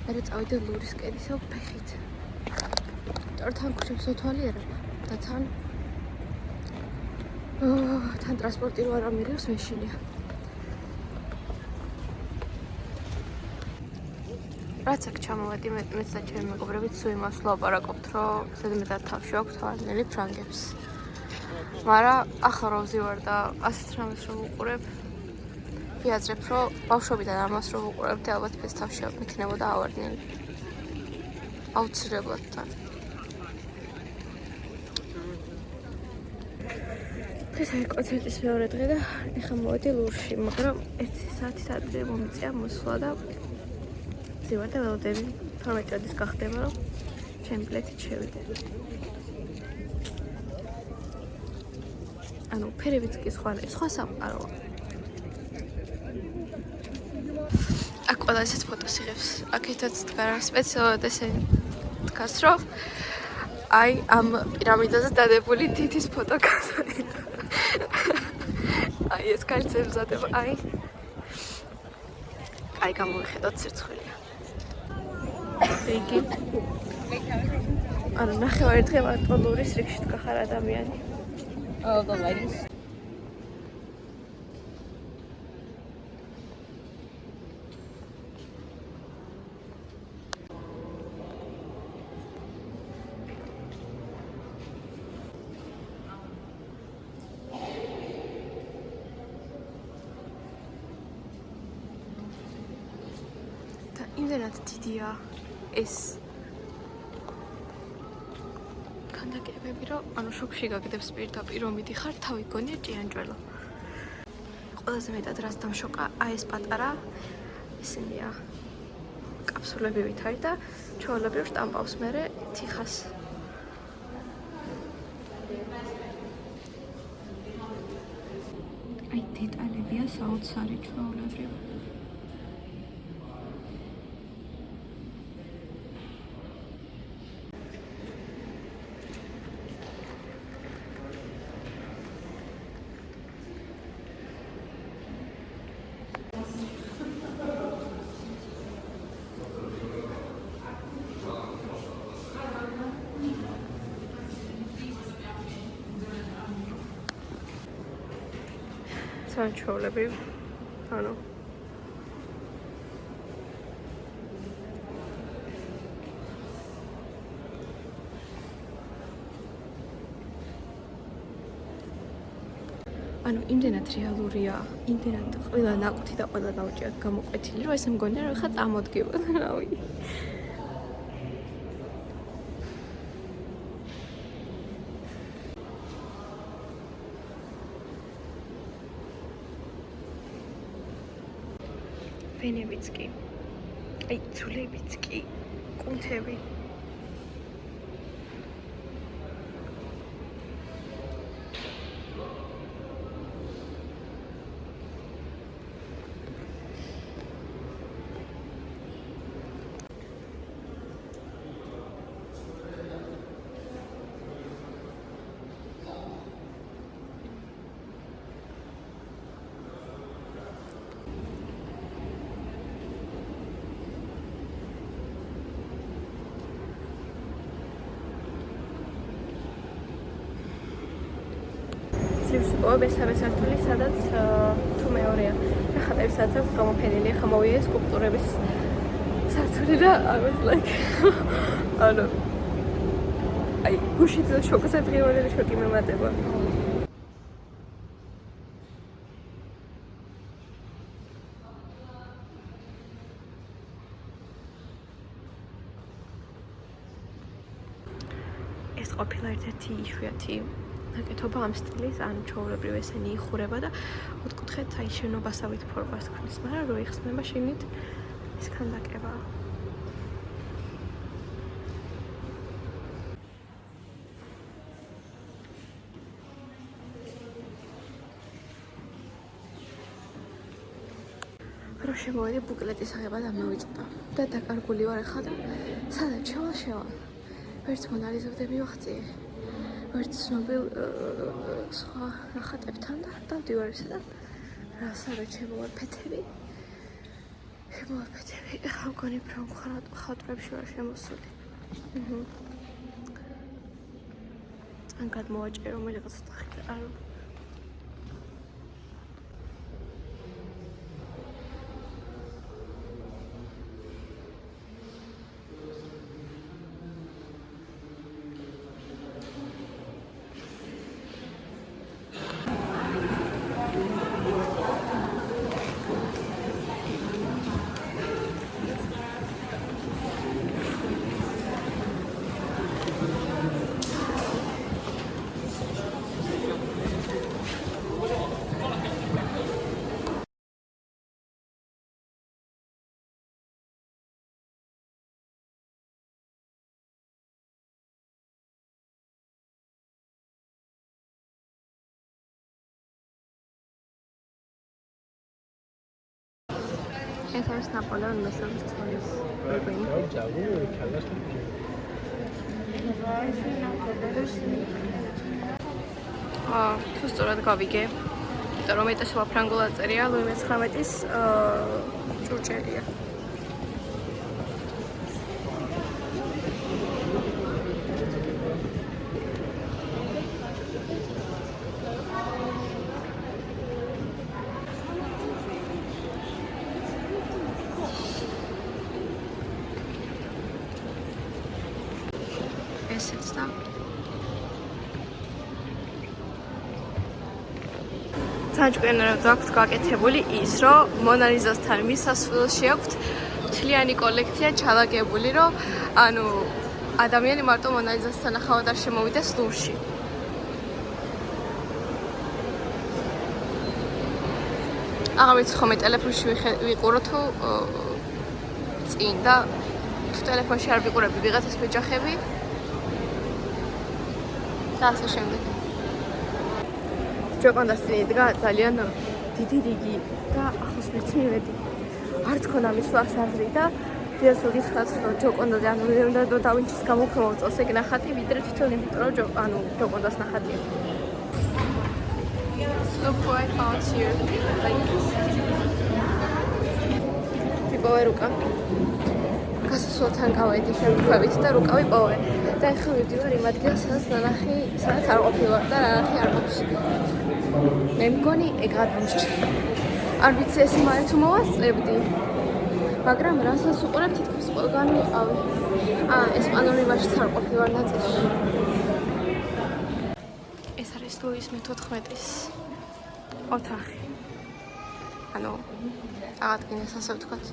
მე წავიდე ლურის კედისა ფეხით. თან ქუჩებს უთვალიერებ და თან ტრანსპორტი რო არ ამირევს მეშინია. რაც აქ ჩამოვედი მეც და ჩემი მეგობრებით სულ იმას ვლაპარაკობთ რომ ზედმეტად თავში აქვს თვალნელი ფრანგებს. მაგრამ ახლა რო ვზივარ და ასეთ რამეს რომ ვუყურებ ვიაზრებ რომ ბავშვობიდან ამას რო ვუყურებდი ალბათ ეს თავში მექნებოდა ავარდნილი. აუცილებლად და დღეს არის კონცერტის მეორე დღე და ეხლა მოვედი ლურში, მაგრამ 1 საათის ადრე მომიწია მოსვლა და ვზივარ და ველოდები 12 წუთის გახდება რომ ჩემი პლეტით შევიდე. ანუ ფერებიც კი სხვა სამყაროა. აქ ყველა ესეთ ფოტოს იღებს. აქეთაც დგარა სპეციალურად ესე დგას რომ აი ამ პირამიდაზე დადებული თითის ფოტოკადრი. აი ეს კალცელზადება აი გამოვიხედოთ სირცხვილია. იგი ანუ ნახევარი დღე მარტო ლურის რიგში დგახარ ადამიანი. Oh, the lighting's და იმდენად დიდია ეს ქანდაკებები რომ ანუ შოქში გაგდებს პირდაპირ რომ მიდიხარ თავი გონია ჭიანჭველო. ყველაზე მეტად რაც დამშოკა აი ეს პატარა ისინია კაფსულებივით არის და ჩვეულებრივ შტამპავს მერე თიხას. აი დეტალებია საოცარი ჩვეულებრივ. ჩვეულებრივ ანუ იმდენად რეალურია, იმდენად ყველა ნაკვთი და ყველა ნაოჭი აქ გამოკვეთილი, რომ ეს მგონია რომ ხა წამოდგებოდა, რავი. ვენებიც კი, აი ძულებიც კი, კუნთები. ვსიპოვებ მესამე სართული, სადაც თუ მეორეა. ნახატები სადაც აქვს გამოფენილი, ახლა მოვიდეს სკულპტურების სართული და I was like ანუ აი გუშინ შოკზე დღევანდელი შოკი მემატება. ეს ყოფილა ერთ-ერთი იშვიათი ნაკეთობა ამ სტილის, ან ჩვეულებრივ ესენი იხურება და ოთხკუთხედს აი შენობასავით ფორმას ქმნის, მაგრამ რო იხსნება შიგნით ეს ქანდაკება. რო შემოვედი ბუკლეტის აღება და მოვიწყდა და დაკარგული ვარ ახლა და სადაც შევალ ვერც მონალიზებდები ვახციე. ვერც ცნობილ სხვა ნახატებთან და დავდივარ ისე და რასაც შემოვაფეთები. ახლა მგონი რომ ხატრებში ვარ შემოსული. ან გადმოვაჭერო რომელიღაც სახით არ ეს არის ნაპოლეონ მესამის ცოლის რუბინი. თუ სწორად გავიგე, იმიტომ რომ ეტესობა ფრანგულად წერია, ლუი მე-19-ის ჭურჭელია. ესეც და საჭკვიანად გვაქვს გაკეთებული ის, რომ მონალიზასთან მისასვლელში აქვთ მთლიანი კოლექცია ჩალაგებული, რომ ანუ ადამიანი მარტო მონალიზასთან ნახავად არ შემოვიდეს ლუვრში. აღარც ხომ ტელეფონში ვიყურო თუ წინ და თუ ტელეფონში არ ვიყურები ვიღაცას მეჯახები და ასე შემდეგ. ჯოკონდას წინ იდგა ძალიან დიდი რიგი და ახლოს ვერც მივედი. არც ქონა მისვლას აზრი და დიდად გითხრათ, რომ ჯოკონდაზე ანუ უნდა დავინჩის გამო მოწოს ეგ ნახატი, ვიდრე თვითონ იმიტომ რომ ჯოკონდას ნახატია. Look what I found here. Tipove ruka. გასასვლელთან გავედი შემთხვევით და რუკავი პოვე. და ახლა ვიდივარ იმ ადგილას, სადაც არ ყოფილვარ და ნანახი არ მაქვს. მე მგონი ეგ გადამჭრა. არ ვიცი ეს მაინც მოვასწრებდი. მაგრამ რასაც უყურებ თითქოს ყველგან ვიყავი. ესპანური ვაშიც არ ყოფილვარ ნაწილში. ეს არის ლუის მე-14-ის ოთახი. ანუ აღადგინეს ასე ვთქვათ.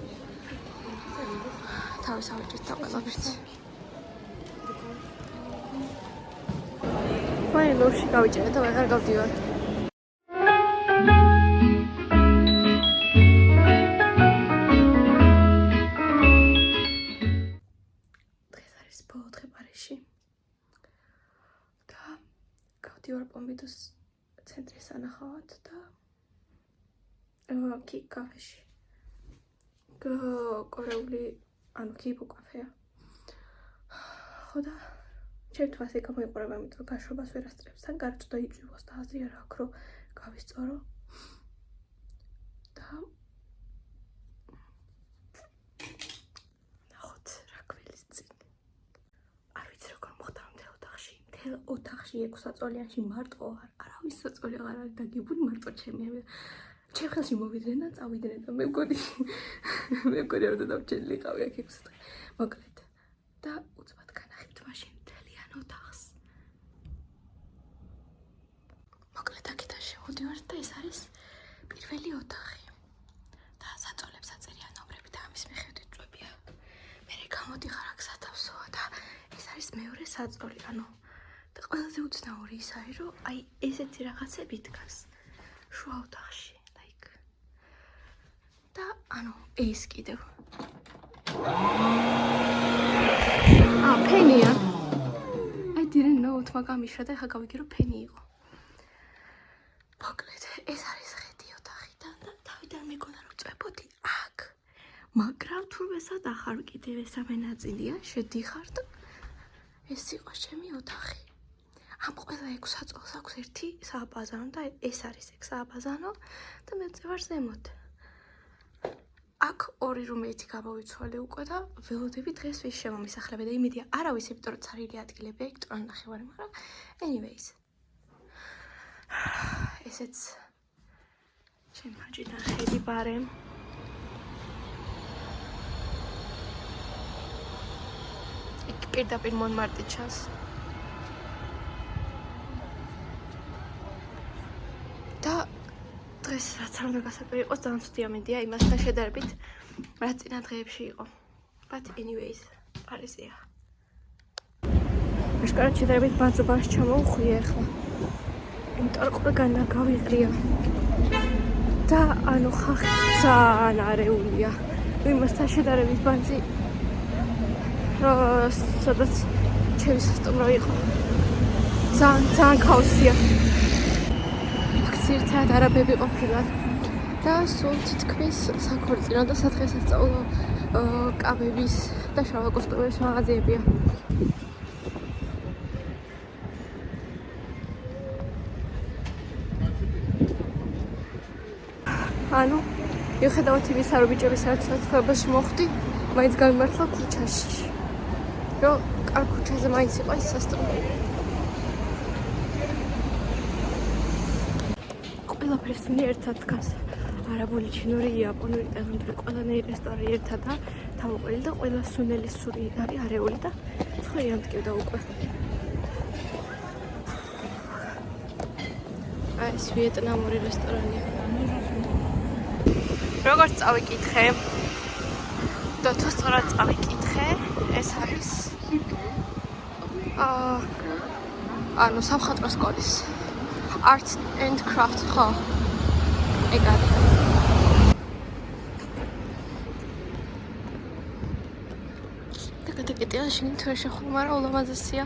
თავის ავეჭით და ყველაფერს. ვაი, ლურში გავიჭერე და ვეღარ გავდივარ. დღეს არის ბოლო დღე პარიზში. და გავდივარ პომპიდუს ცენტრის სანახავად და კიკ კაფეში. კორეული ანუ კიბო კაფეა. ხო და ჩემთვის ეგ გამოიყურება, იმიტომ გაშრობას ვერ ასწრებს თან გარჭ და იწვევს და აზრი არ აქვს, რომ გავისწორო. და ნახოთ რა გველის წინ. არ ვიცი როგორ მოხდა მთელ ოთახში 6 საწოლიანში მარტო არავის საწოლი აღარ არის დაგებული, მარტო ჩემი ამი. ჩემ ხელში მოვიდნენ და წავიდნენ და მე მგონი რომ დავჭერილიყავი აქ 6 დღე. მოკლედ და უცბად განახებთ მაშინ მთლიან ოთახს. მოკლედ აქედან შევდივარ და ეს არის პირველი ოთახი. და საწოლებს აწერიან ნომრები და ამის მიხედვით წვებია. მე გამოდიხარ აქ სათავსოა და ეს არის მეორე საწოლი, ანუ და ყველაზე უცნაური ის არის, რომ აი ესეთი რაღაცები დგას შუა ოთახში. და ანუ ეს კიდევ ფენია. I didn't know თმაგა მიშრა და ახლა გავიგე რომ ფენი იყო. მოკლედ ეს არის ხედი ოთახიდან და თავიდან მეგონა რომ წვებოდი აქ. მაგრამ თურმესად ახარ კიდევ ესამე ნაწილია, შედიხარ და ეს იყო ჩემი ოთახი. ამ ყველა 6 საწოლს აქვს ერთი სააბაზანო და ეს არის ეგ სააბაზანო და მე წევარ ზემოთ. აქ ორი რუმეითი გამოვიცვალე უკვე და ველოდები დღეს ვის შემომისახლებია და იმედია არავის, იმიტომ რომ ცარილი ადგილებია იქ ტრონ ნახევარი, მაგრამ anyways. ესეც ჩემ მაჯიდან ხედი ბარემ. იქ პირდაპირ მონმარტი ჩანს. და დღეს რაც არ უნდა გასაკვირი იყოს, ძალიან ცუდი ამინდია იმასთან შედარებით, რაც წინა დღეებში იყო. But anyways, პარიზია.აშკარად შედარებით ბაძობას ჩამოვხვიე ახლა. იმიტომ რომ ყველგან გავიყრია. და ანუ ხალხი ძალიან არეულია. იმასთან შედარებით ბანძი სადაც ჩემი სასტუმრო იყო. ძალიან ქაოსია. ერთად არაბები ყოფილან და სულ თითქმის საქორწინო და სადღესასწაულო კაბების და შავ კოსტუმების მაღაზიებია. ანუ მიუხედავად იმისა, რომ ბიჭების არც საცხოვრებელში მოხვდი, მაინც გამიმართლა ქუჩაში. რომ კარ ქუჩაზე მაინც იყო ის სასტუმრო. ყველაფერს ერთად დგას. არაბული, ჩინური, იაპონური, ტაილანდური ყველანაირი რესტორანი ერთად და თავმოყრილი და ყველა სუნელი სური არის არეული და ცხვირი ამტკივდა უკვე. ეს ვიეტნამური რესტორანია. როგორც წავიკითხე და თუ სწორად წავიკითხე, ეს არის ანუ სამხატვრო სკოლის Art and Craft ხო? ეგ არის. და გადაკეტია შენ თუ შეხო, მაგრამ ულამაზესია.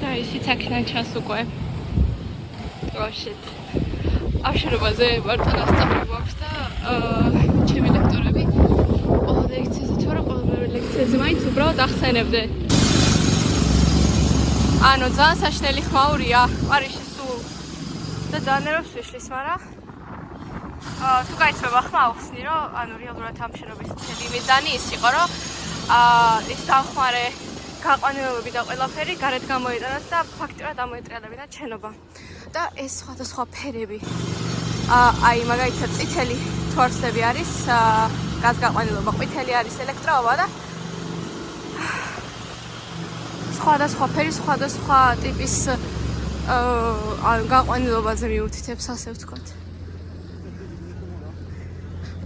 და ისიც აქედან ჩანს უკვე. Oh shit. აშრობაზე მარტო დასწავლება აქვს და ჩემი ლექტორები ყველა ლექციაზე თუ არა ყველა მეორე ლექციაზე მაინც უბრალოდ ახსენებდნენ. ანუ ძალიან საშნელი ხმაურია პარიზში სულ და ძალიან ეროს ვიშლის, მაგრამ თუ გაიცნობა ხმა ახსნი, რომ ანუ რეალურად ამ შენობის მთელი მიზანი ის იყო, რომ ის დამხმარე გაყვანილობები და ყველაფერი გარეთ გამოიტანოთ და ფაქტიურად ამოეტრიალებინათ შენობა. და ეს სხვადასხვა ფერები. აი მაგალითად წითელი თორსები არის გაზგაყვანილობა, ყვითელი არის ელექტროობა და სხვადასხვა ფერი, სხვადასხვა ტიპის გაყვანილობაზე მიუთითებს, ასე ვთქვათ.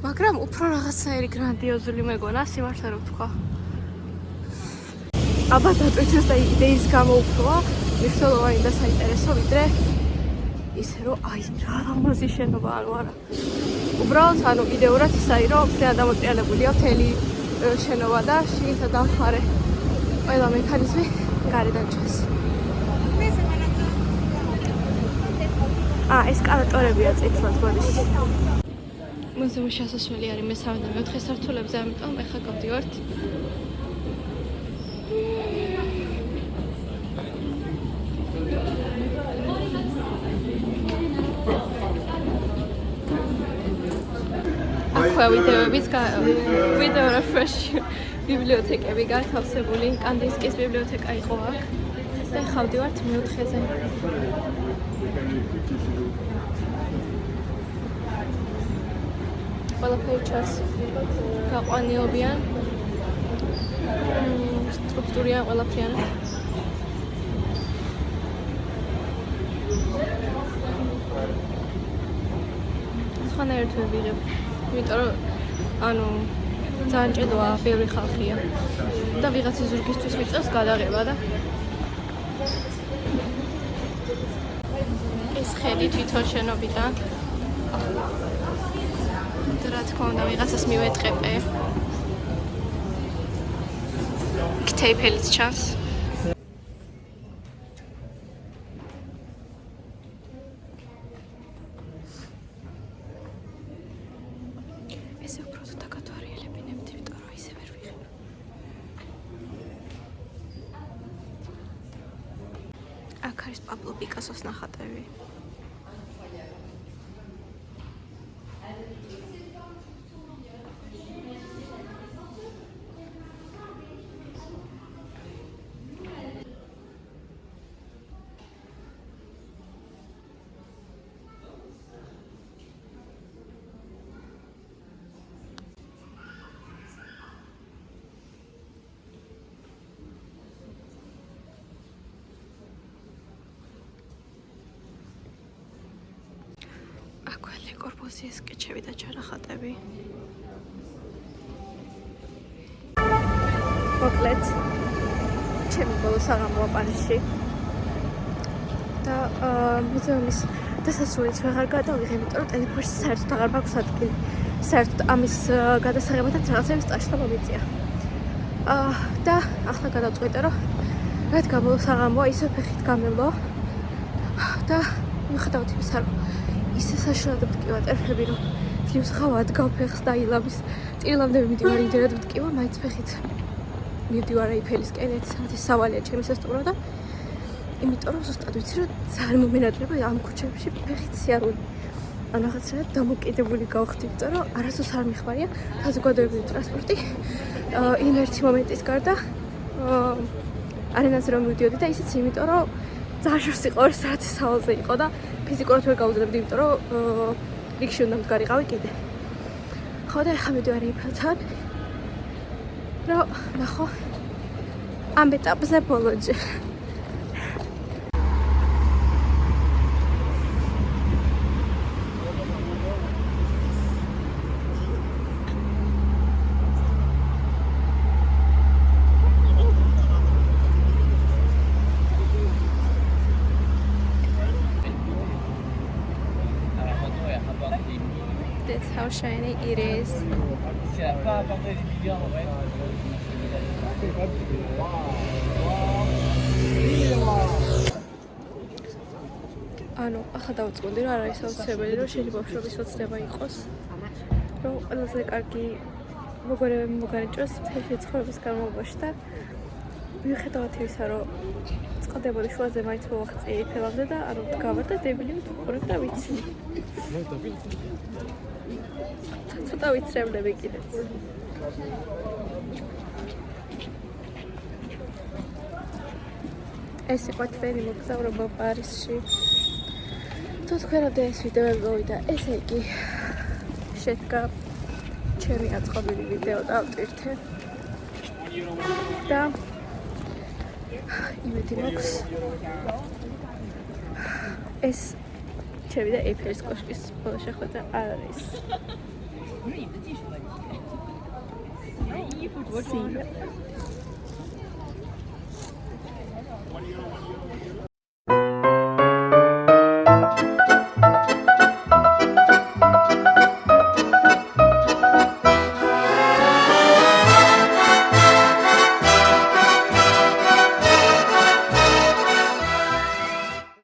მაგრამ უფრო რაღაცაერი გრანდიოზული მეგონა, სიმართლე რომ ვთქვა. ალბათ დაწვით და იდეის გამო უფროა მნიშვნელოვანი და საინტერესო, ვიდრე ისე რომ აი რა ლამაზი შენობა, ანუ არა. უბრალოდ ანუ იდეურად ისაა, რომ ძალიან დამოწიალებულია მთელი შენობა და შიგნითა დამხმარე ყველა მექანიზმი გარედან ჩანს. ესკალატორებია წითლად ბოდიში. მუზეუმში შესასვლელი არის მესამე და მეოთხე სართულებზე, ამიტომ ეხლა გავდივართ. აქვე ვიდეო რეფრეშ ბიბლიოთეკები გათავსებული, კანდინსკის ბიბლიოთეკა იყო აქ და ეხლა ვდივართ მეოთხეზე. ყველაფერი ჩანს გაყვანილობიან, სტრუქტურიან ყველაფრიანად. სხვანაირად ვიღებ, იმიტომ რომ ანუ ძალიან ჭედოა, ბევრი ხალხია და ვიღაცა ზურგისთვის მიწევს გადაღება და ეს ხედი თვითონ შენობიდან და რა თქმა უნდა ვიღაცას მივეტყეპე. იქ თეიფელიც ჩანს. ესე უფრო თუ დაგათვალიერებინებთ, იმიტომ რომ ისე ვერ ვიღებ. არის პაბლო პიკასოს ნახატები. აქვე კორბუზიეს სკეჩები და ჩანახატები. მოკლედ, ჩემი ბოლო საღამოა პარიზში და მუზეუმის დასასრულიც ვეღარ გადავიღე, იმიტომ რომ ტელეფონში საერთოდ აღარ მაქვს ადგილი. საერთოდ ამის გადასაღებადაც რაღაცების წაშლა მომიწია. და ახლა გადავწყვეტე, რომ რადგან ბოლო საღამოა, ისე ფეხით გამევლო და მიუხედავად იმისა, რომ ისე საშინელად ვტკივა ტერფები, რომ ძლივს ხავა ადგავ ფეხს და ილამის ტირილამდე მივდივარ იმდენად ვტკივა, მაინც ფეხით მივდივარ აიფელისკენ, ეს სავალია ჩემი სასტუმრო და იმიტომ რომ ზუსტად ვიცი, რომ ძალიან მომენატრება ამ ქუჩებში ფეხით სიარული. ანუ რაღაცნაირად დამოკიდებული გავხდი, იმიტომ რომ არასდროს არ მიხმარია საზოგადოებრივი ტრანსპორტი. იმ ერთი მომენტის გარდა არენაზე რომ მივდიოდი და ისიც იმიტომ რომ ძალიან შორს იყო, სადაც სავალზე იყო და ფიზიკურად ვერ გავუძლებდი, იმიტომ რომ რიგში უნდა მდგარიყავი კიდე. ხო და ახლა მივდივარ ეიფელთან, რომ ნახო ამ ეტაპზე ბოლოჯერ. That's how shiny it is. ანუ ახლა დავწყვეტი, რომ არ არის აუცილებელი, რომ შეიძლება ბავშვობის ოცნება იყოს. რომ ყველაზე კარგი მოგარიჭოს მთელი ცხოვრების განმავლობაში და მიუხედავად იმისა, რომ წყდებოდი შუაზე მაინც მოვახწიე ეიფელამდე და ანუ გავარ და დებილი ვუყურებ და ვიცი. ცოტა ვიცრემლები კიდეც. ეს იყო ჩვენი მოგზაურობა პარიზში. თუ თქვენამდე ეს ვიდეო მოვიდა, ესე იგი შედგა ჩემი აწყობილი ვიდეო და ავტვირთე. და იმედი მაქვს ეს შევიდა ეიფელის კოშკის ბოლო შეხვედრა არ არის. See ya.